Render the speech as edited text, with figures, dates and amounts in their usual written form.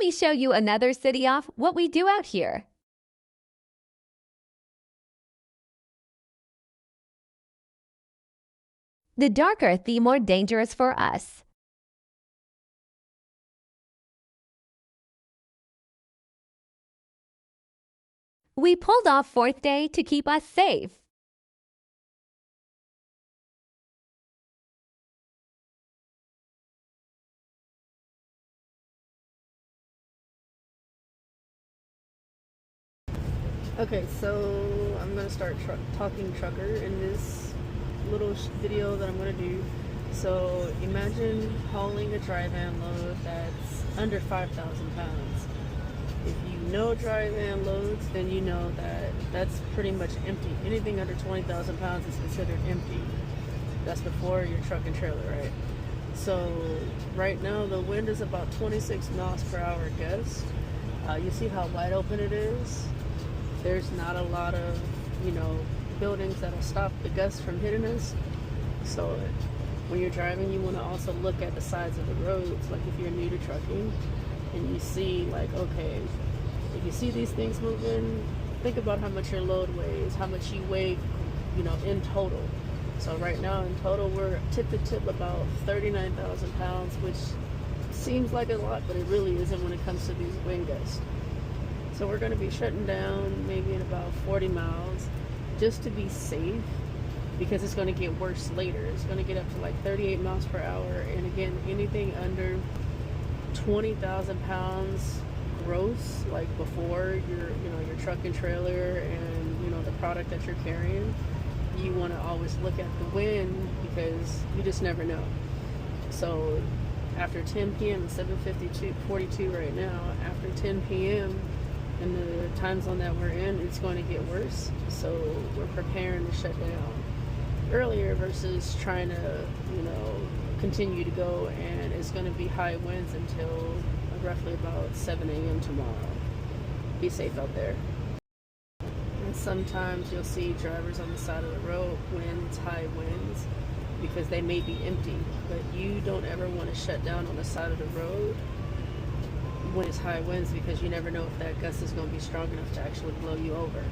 me show you another city off what we do out here. The darker, the more dangerous for us. We pulled off fourth day to keep us safe. Okay, so I'm gonna start talking trucker in this little video that I'm gonna do. So imagine hauling a dry van load that's under 5,000 pounds. If you know dry van loads, then you know that that's pretty much empty. Anything under 20,000 pounds is considered empty. That's before your truck and trailer, right? So right now the wind is about 26 miles per hour gust. You see how wide open it is? There's not a lot of, buildings that'll stop the gusts from hitting us. So when you're driving, you want to also look at the sides of the roads. Like if you're new to trucking and you see like, okay, if you see these things moving, think about how much your load weighs, how much you weigh, in total. So right now in total, we're tip to tip about 39,000 pounds, which seems like a lot, but it really isn't when it comes to these wind gusts. So we're going to be shutting down maybe in about 40 miles just to be safe, because it's going to get worse later. It's going to get up to like 38 miles per hour. And again, anything under 20,000 pounds gross, like before your truck and trailer and, the product that you're carrying, you want to always look at the wind, because you just never know. So after 10 p.m. it's 7:42 right now. After 10 p.m. in the time zone that we're in, it's going to get worse. So we're preparing to shut down earlier versus trying to, continue to go. And it's going to be high winds until roughly about 7 a.m. tomorrow. Be safe out there. And sometimes you'll see drivers on the side of the road when it's high winds, because they may be empty, but you don't ever want to shut down on the side of the road when it's high winds, because you never know if that gust is going to be strong enough to actually blow you over.